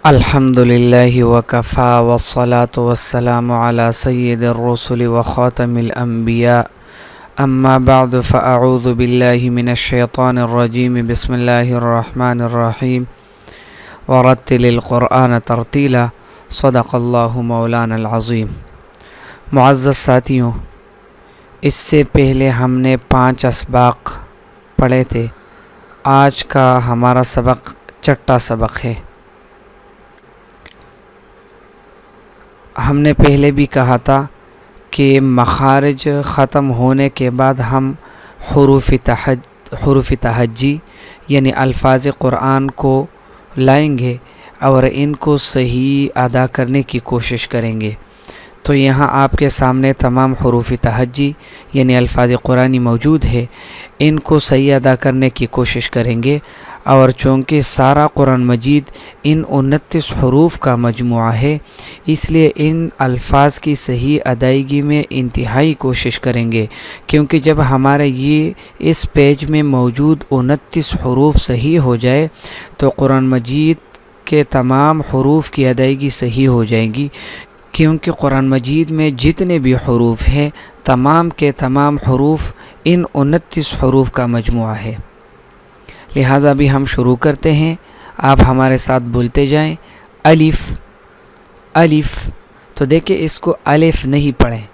الحمد للہ وکفا والصلاة والسلام علی سید الرسل وخاتم الانبیاء اما بعد فاعوذ باللہ من الشیطان الرجیم بسم اللہ الرحمن الرحیم ورتل القرآن ترتیلا صدق اللہ مولانا العظیم۔ معزز ساتھیوں، اس سے پہلے ہم نے 5 اسباق پڑھے تھے۔ آج کا ہمارا سبق چھٹا سبق ہے۔ ہم نے پہلے بھی کہا تھا کہ مخارج ختم ہونے کے بعد ہم حروف تہجی یعنی الفاظ قرآن کو لائیں گے اور ان کو صحیح ادا کرنے کی کوشش کریں گے۔ تو یہاں آپ کے سامنے تمام حروف تہجی یعنی الفاظ قرآنی موجود ہے، ان کو صحیح ادا کرنے کی کوشش کریں گے۔ اور چونکہ سارا قرآن مجید ان 29 حروف کا مجموعہ ہے، اس لیے ان الفاظ کی صحیح ادائیگی میں انتہائی کوشش کریں گے، کیونکہ جب ہمارے یہ اس پیج میں موجود 29 حروف صحیح ہو جائے تو قرآن مجید کے تمام حروف کی ادائیگی صحیح ہو جائے گی، کیونکہ قرآن مجید میں جتنے بھی حروف ہیں تمام کے تمام حروف ان 29 حروف کا مجموعہ ہے۔ لہٰذا بھی ہم شروع کرتے ہیں، آپ ہمارے ساتھ بولتے جائیں۔ الف الف، تو دیکھیں اس کو الف نہیں پڑھیں،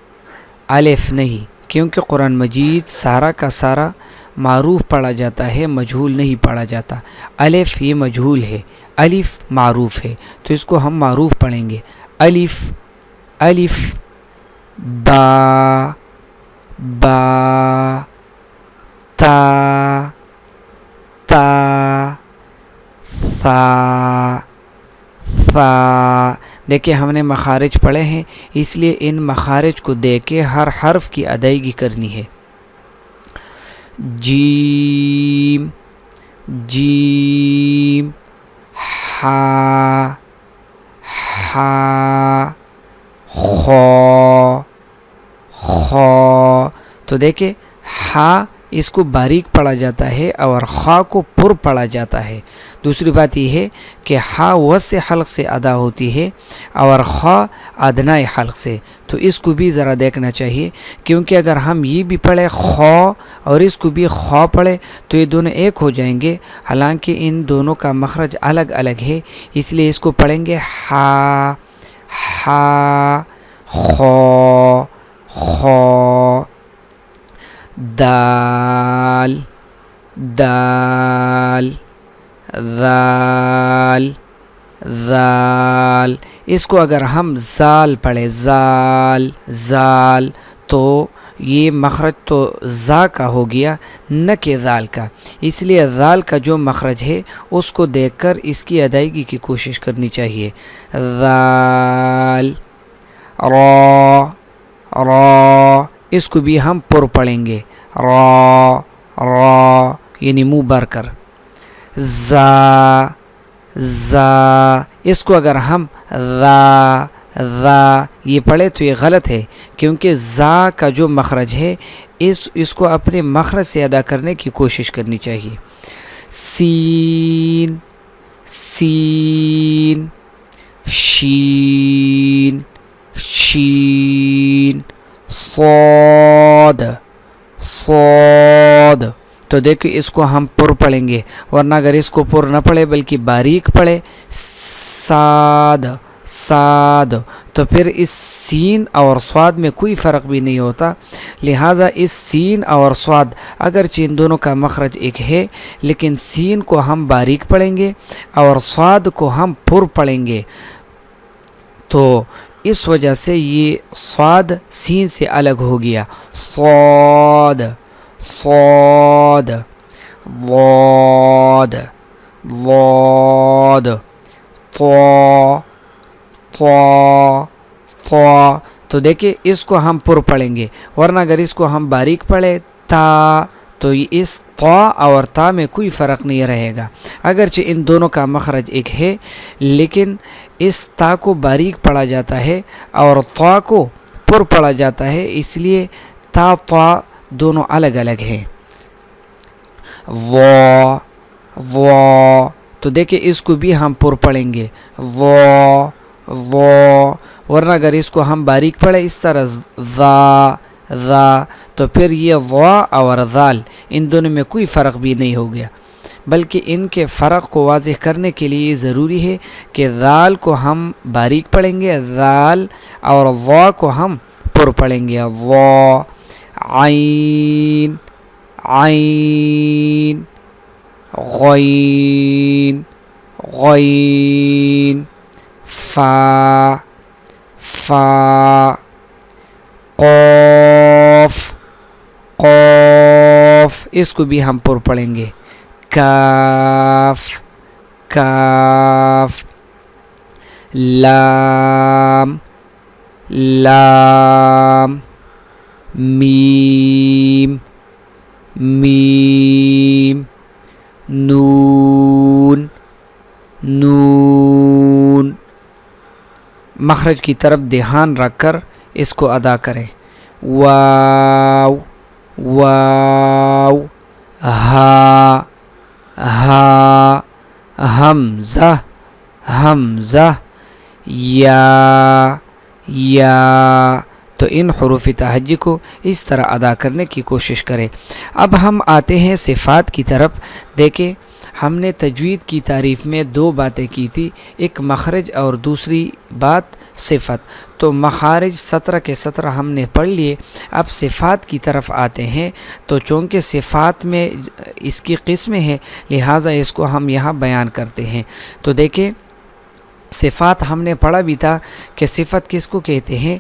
الف نہیں، کیونکہ قرآن مجید سارا کا سارا معروف پڑھا جاتا ہے، مجہول نہیں پڑھا جاتا۔ الف یہ مجہول ہے، الف معروف ہے، تو اس کو ہم معروف پڑھیں گے۔ الف الف، با با، تا تا، ثا ثا۔ دیکھیں ہم نے مخارج پڑھے ہیں، اس لیے ان مخارج کو دیکھ کے ہر حرف کی ادائیگی کرنی ہے۔ جیم جیم، ہا ہا، خو خو، تو دیکھیں ہا اس کو باریک پڑھا جاتا ہے اور خا کو پر پڑھا جاتا ہے۔ دوسری بات یہ ہے کہ ہا وسط حلق سے ادا ہوتی ہے اور خا ادنائے حلق سے، تو اس کو بھی ذرا دیکھنا چاہیے، کیونکہ اگر ہم یہ بھی پڑھیں خا اور اس کو بھی خا پڑھیں تو یہ دونوں ایک ہو جائیں گے، حالانکہ ان دونوں کا مخرج الگ الگ ہے، اس لیے اس کو پڑھیں گے ہا ہا، خو خو۔ دال دال، ذال ذال، اس کو اگر ہم زال پڑھیں زال زال تو یہ مخرج تو زا کا ہو گیا نہ کہ ذال کا، اس لیے ذال کا جو مخرج ہے اس کو دیکھ کر اس کی ادائیگی کی کوشش کرنی چاہیے۔ ذال، را را، اس کو بھی ہم پر پڑھیں گے، را را یعنی منہ بھر کر۔ زا زا، اس کو اگر ہم ذا ذا یہ پڑھے تو یہ غلط ہے، کیونکہ زا کا جو مخرج ہے اس کو اپنے مخرج سے ادا کرنے کی کوشش کرنی چاہیے۔ سین سین، شین شین، صاد صاد، تو دیکھو اس کو ہم پر پڑھیں گے، ورنہ اگر اس کو پر نہ پڑھے بلکہ باریک پڑھے صاد صاد، تو پھر اس سین اور صاد میں کوئی فرق بھی نہیں ہوتا۔ لہٰذا اس سین اور صاد اگرچہ ان دونوں کا مخرج ایک ہے، لیکن سین کو ہم باریک پڑھیں گے اور صاد کو ہم پر پڑھیں گے، تو اس وجہ سے یہ صاد سین سے الگ ہو گیا۔ صاد صاد، ضاد ضاد، طا طا طا، تو دیکھیں اس کو ہم پر پڑھیں گے، ورنہ اگر اس کو ہم باریک پڑھیں تا تو اس طا اور تا میں کوئی فرق نہیں رہے گا، اگرچہ ان دونوں کا مخرج ایک ہے، لیکن اس تا کو باریک پڑھا جاتا ہے اور طا کو پر پڑھا جاتا ہے، اس لیے تا طا دونوں الگ الگ ہیں۔ وا وا، تو دیکھیں اس کو بھی ہم پر پڑھیں گے وہ، ورنہ اگر اس کو ہم باریک پڑھیں اس طرح ذا تو پھر یہ وا اور ذال ان دونوں میں کوئی فرق بھی نہیں ہو گیا، بلکہ ان کے فرق کو واضح کرنے کے لیے ضروری ہے کہ ذال کو ہم باریک پڑھیں گے ذال، اور وا کو ہم پر پڑھیں گے وا، عین عین، غین غین، فا قوف قوف، اس کو بھی ہم پر پڑھیں گے کاف کاف، لام لام، میم میم، نون نون۔ مخرج کی طرف دھیان رکھ کر اس کو ادا کریں، واو واو، ہا ہا، حمزہ حمزہ، یا تو ان حروف تہجی کو اس طرح ادا کرنے کی کوشش کریں۔ اب ہم آتے ہیں صفات کی طرف۔ دیکھیں ہم نے تجوید کی تعریف میں دو باتیں کی تھی، ایک مخرج اور دوسری بات صفت، تو مخارج 17 کے 17 ہم نے پڑھ لیے۔ اب صفات کی طرف آتے ہیں، تو چونکہ صفات میں اس کی قسمیں ہیں لہٰذا اس کو ہم یہاں بیان کرتے ہیں۔ تو دیکھیں صفات ہم نے پڑھا بھی تھا کہ صفت کس کو کہتے ہیں؟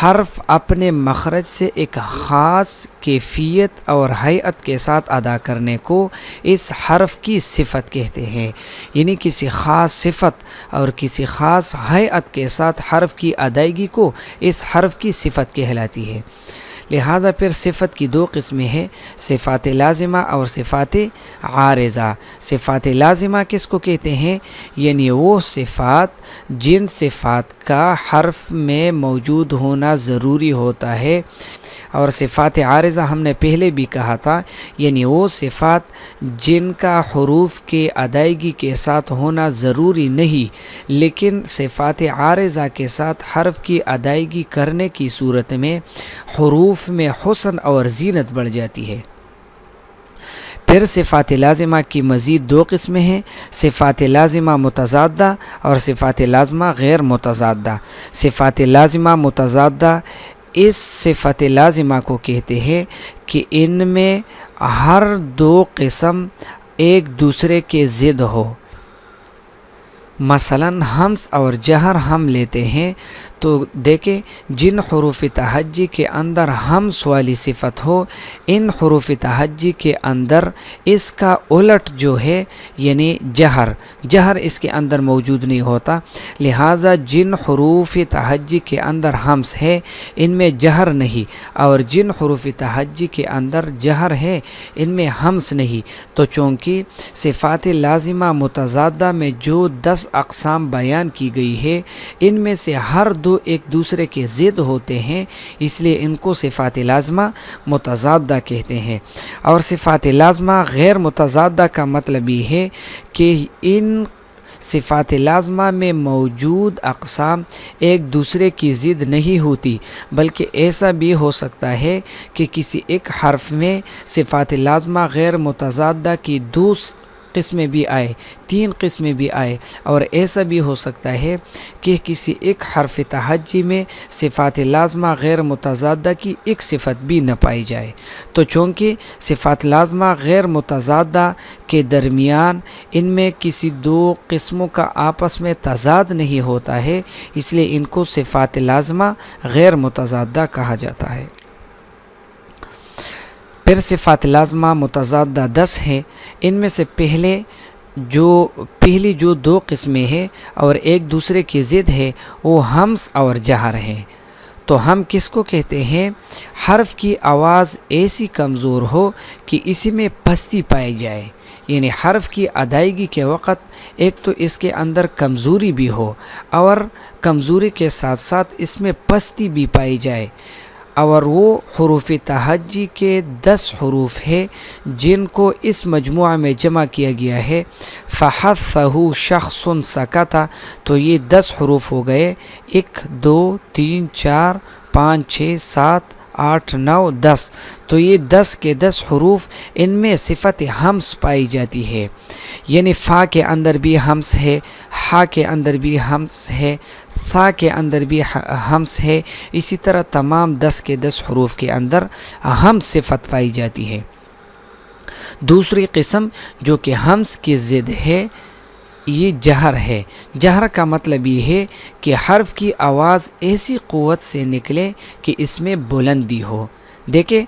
حرف اپنے مخرج سے ایک خاص کیفیت اور ہیئت کے ساتھ ادا کرنے کو اس حرف کی صفت کہتے ہیں، یعنی کسی خاص صفت اور کسی خاص ہیئت کے ساتھ حرف کی ادائیگی کو اس حرف کی صفت کہلاتی ہے۔ لہٰذا پھر صفت کی دو قسمیں ہیں، صفات لازمہ اور صفات عارضہ۔ صفات لازمہ کس کو کہتے ہیں؟ یعنی وہ صفات جن صفات کا حرف میں موجود ہونا ضروری ہوتا ہے، اور صفات عارضہ ہم نے پہلے بھی کہا تھا، یعنی وہ صفات جن کا حروف کے ادائیگی کے ساتھ ہونا ضروری نہیں، لیکن صفات عارضہ کے ساتھ حرف کی ادائیگی کرنے کی صورت میں حروف میں حسن اور زینت بڑھ جاتی ہے۔ پھر صفات لازمہ کی مزید دو قسمیں ہیں، صفات لازمہ متضادہ اور صفات لازمہ غیر متضادہ۔ صفات لازمہ متضادہ اس صفت لازمہ کو کہتے ہیں کہ ان میں ہر دو قسم ایک دوسرے کے ضد ہو۔ مثلاً حمز اور جہر ہم لیتے ہیں تو دیکھیں جن حروف تہجی کے اندر حمز والی صفت ہو، ان حروف تہجی کے اندر اس کا الٹ جو ہے یعنی جہر اس کے اندر موجود نہیں ہوتا، لہٰذا جن حروف تہجی کے اندر حمز ہے ان میں جہر نہیں، اور جن حروف تہجی کے اندر جہر ہے ان میں حمز نہیں۔ تو چونکہ صفات لازمہ متضادہ میں جو 10 اقسام بیان کی گئی ہے ان میں سے ہر دو ایک دوسرے کے ضد ہوتے ہیں، اس لیے ان کو صفات لازمہ متضادہ کہتے ہیں۔ اور صفات لازمہ غیر متضادہ کا مطلب یہ ہے کہ ان صفات لازمہ میں موجود اقسام ایک دوسرے کی ضد نہیں ہوتی، بلکہ ایسا بھی ہو سکتا ہے کہ کسی ایک حرف میں صفات لازمہ غیر متضادہ کی 2 قسمیں بھی آئے، 3 قسمیں بھی آئے، اور ایسا بھی ہو سکتا ہے کہ کسی ایک حرف تہجی میں صفات لازمہ غیر متضادہ کی ایک صفت بھی نہ پائی جائے۔ تو چونکہ صفات لازمہ غیر متضادہ کے درمیان ان میں کسی 2 قسموں کا آپس میں تضاد نہیں ہوتا ہے، اس لیے ان کو صفات لازمہ غیر متضادہ کہا جاتا ہے۔ پھر صفات لازمہ متضادہ 10 ہیں، ان میں سے پہلی جو 2 قسمیں ہیں اور ایک دوسرے کی ضد ہے وہ حمز اور جہر ہیں۔ تو ہم کس کو کہتے ہیں؟ حرف کی آواز ایسی کمزور ہو کہ اسی میں پستی پائی جائے، یعنی حرف کی ادائیگی کے وقت ایک تو اس کے اندر کمزوری بھی ہو اور کمزوری کے ساتھ ساتھ اس میں پستی بھی پائی جائے، اور وہ حروف تہجی کے 10 حروف ہے جن کو اس مجموعہ میں جمع کیا گیا ہے. فحثہ شخص سکت، تو یہ 10 حروف ہو گئے. 1 2 3 4 5 6 7 8 9 10. تو یہ 10 کے 10 حروف، ان میں صفت ہمس پائی جاتی ہے، یعنی فا کے اندر بھی ہمس ہے، ہا کے اندر بھی ہمس ہے، ثا کے اندر بھی ہمس ہے. اسی طرح تمام 10 کے 10 حروف کے اندر ہمس صفت پائی جاتی ہے. دوسری قسم جو کہ ہمس کی ضد ہے، یہ جہر ہے. جہر کا مطلب یہ ہے کہ حرف کی آواز ایسی قوت سے نکلے کہ اس میں بلندی ہو. دیکھیں،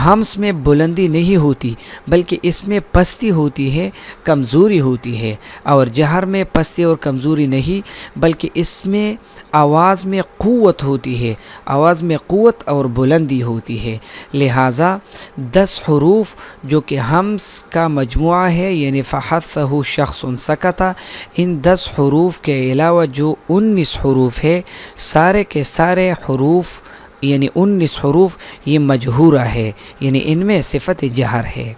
ہمس میں بلندی نہیں ہوتی بلکہ اس میں پستی ہوتی ہے، کمزوری ہوتی ہے. اور جہر میں پستی اور کمزوری نہیں بلکہ اس میں آواز میں قوت ہوتی ہے، آواز میں قوت اور بلندی ہوتی ہے. لہٰذا 10 حروف جو کہ ہمس کا مجموعہ ہے، یعنی فحثہ شخص سکت، ان 10 حروف کے علاوہ جو 19 حروف ہے، سارے کے سارے حروف یعنی 19 حروف یہ مجہورہ ہے، یعنی ان میں صفت جہر ہے.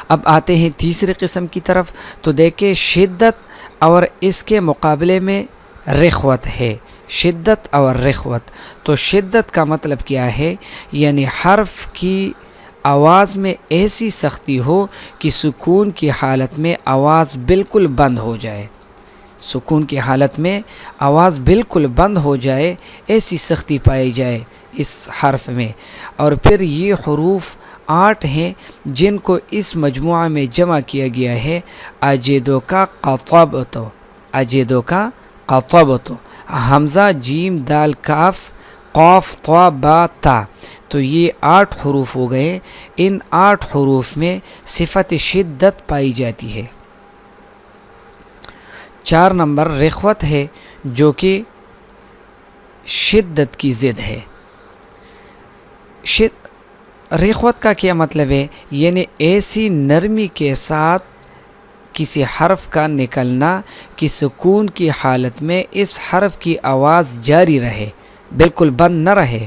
اب آتے ہیں تیسری قسم کی طرف. تو دیکھیں، شدت اور اس کے مقابلے میں رخوت ہے. شدت اور رخوت. تو شدت کا مطلب کیا ہے؟ یعنی حرف کی آواز میں ایسی سختی ہو کہ سکون کی حالت میں آواز بالکل بند ہو جائے. سکون کی حالت میں آواز بالکل بند ہو جائے، ایسی سختی پائی جائے اس حرف میں. اور پھر یہ حروف 8 ہیں جن کو اس مجموعہ میں جمع کیا گیا ہے. اجدو کا قطبت، اجدو کا قطبت، حمزہ جیم دال کاف قاف طا با تا. تو یہ 8 حروف ہو گئے. ان 8 حروف میں صفت شدت پائی جاتی ہے. 4 نمبر رخوت ہے جو کہ شدت کی ضد ہے. رخوت کا کیا مطلب ہے؟ یعنی ایسی نرمی کے ساتھ کسی حرف کا نکلنا کہ سکون کی حالت میں اس حرف کی آواز جاری رہے، بالکل بند نہ رہے.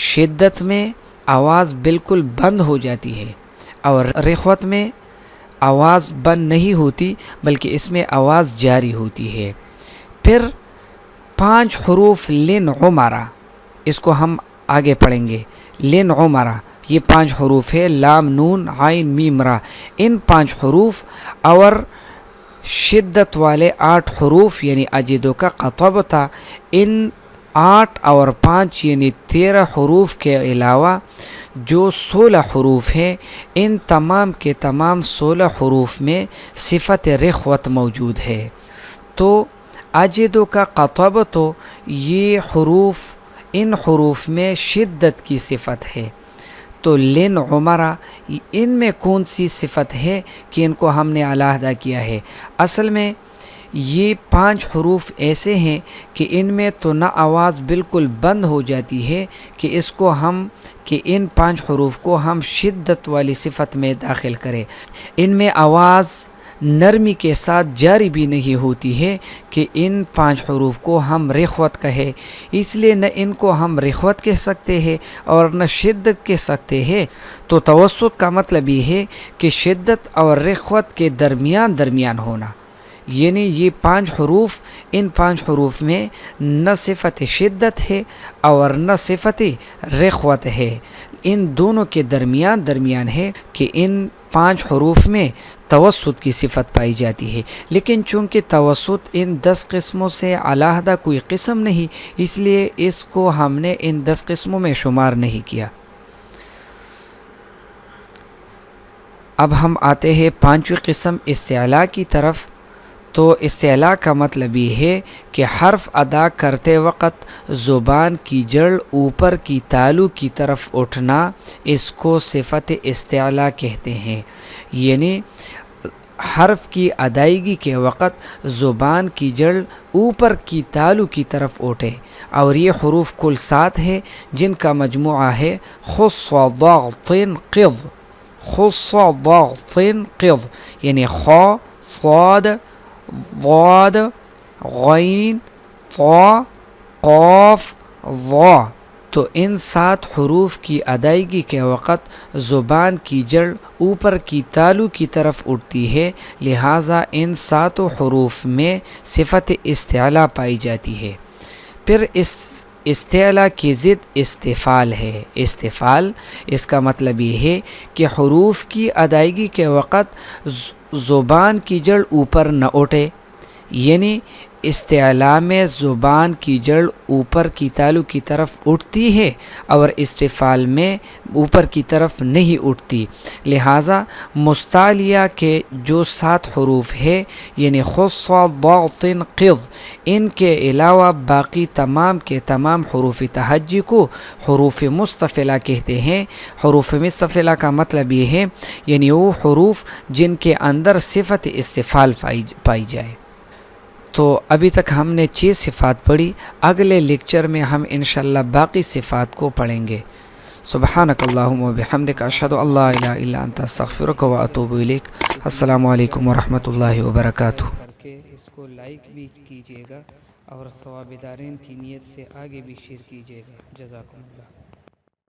شدت میں آواز بالکل بند ہو جاتی ہے اور رخوت میں آواز بند نہیں ہوتی بلکہ اس میں آواز جاری ہوتی ہے. پھر 5 حروف لن عمرہ، اس کو ہم آگے پڑھیں گے. لن عمرہ یہ 5 حروف ہے، لام نون عین میم را. ان 5 حروف اور شدت والے 8 حروف یعنی اجدو کا قطبتا، ان 8 اور 5 یعنی 13 حروف کے علاوہ جو 16 حروف ہیں، ان تمام کے تمام 16 حروف میں صفت رخوت موجود ہے. تو اجدو کا قطبت، یہ حروف، ان حروف میں شدت کی صفت ہے. تو لن عمرہ، ان میں کون سی صفت ہے کہ ان کو ہم نے علیحدہ کیا ہے؟ اصل میں یہ 5 حروف ایسے ہیں کہ ان میں تو نہ آواز بالکل بند ہو جاتی ہے کہ ان 5 حروف کو ہم شدت والی صفت میں داخل کریں. ان میں آواز نرمی کے ساتھ جاری بھی نہیں ہوتی ہے کہ ان 5 حروف کو ہم رخوت کہے. اس لیے نہ ان کو ہم رخوت کہہ سکتے ہیں اور نہ شدت کہہ سکتے ہیں. تو توسط کا مطلب یہ ہے کہ شدت اور رخوت کے درمیان ہونا. یعنی یہ 5 حروف، ان 5 حروف میں نہ صفت شدت ہے اور نہ صفت رخوت ہے، ان دونوں کے درمیان ہے کہ ان 5 حروف میں توسط کی صفت پائی جاتی ہے. لیکن چونکہ توسط ان 10 قسموں سے علیحدہ کوئی قسم نہیں، اس لیے اس کو ہم نے ان 10 قسموں میں شمار نہیں کیا. اب ہم آتے ہیں 5ویں قسم استعلاء کی طرف. تو استعلاء کا مطلب یہ ہے کہ حرف ادا کرتے وقت زبان کی جڑ اوپر کی تالو کی طرف اٹھنا، اس کو صفت استعلاء کہتے ہیں. یعنی حرف کی ادائیگی کے وقت زبان کی جڑ اوپر کی تالو کی طرف اٹھے. اور یہ حروف کل 7 ہے جن کا مجموعہ ہے خص ضغط قض. خص ضغط قض یعنی خا، صاد، ضاد، غین، طا، قاف، ضا. تو ان 7 حروف کی ادائیگی کے وقت زبان کی جڑ اوپر کی تالو کی طرف اٹھتی ہے، لہٰذا ان 7 حروف میں صفت استعلا پائی جاتی ہے۔ پھر اس استعلا کی ضد استفال ہے۔ استفال اس کا مطلب یہ ہے کہ حروف کی ادائیگی کے وقت زبان کی جڑ اوپر نہ اٹھے، یعنی استعلا میں زبان کی جڑ اوپر کی تالو کی طرف اٹھتی ہے اور استفال میں اوپر کی طرف نہیں اٹھتی، لہٰذا مستعلیہ کے جو 7 حروف ہے یعنی خص ضغط قض، ان کے علاوہ باقی تمام کے تمام حروف تہجی کو حروف مستفلہ کہتے ہیں۔ حروف مستفلہ کا مطلب یہ ہے یعنی وہ حروف جن کے اندر صفت استفال پائی جائے۔ تو ابھی تک ہم نے 6 صفات پڑھی، اگلے لیکچر میں ہم انشاءاللہ باقی صفات کو پڑھیں گے۔ سبحانک اللہم و بحمدک، اشہد ان لا الہ الا انت، استغفرک و اتوب الیک۔ السلام علیکم ورحمۃ اللہ وبرکاتہ۔ کر کے اس کو لائک بھی کیجیے گا اور ثواب دارین کی نیت سے آگے بھی شیئر کیجیے گا۔ جزاکم اللہ۔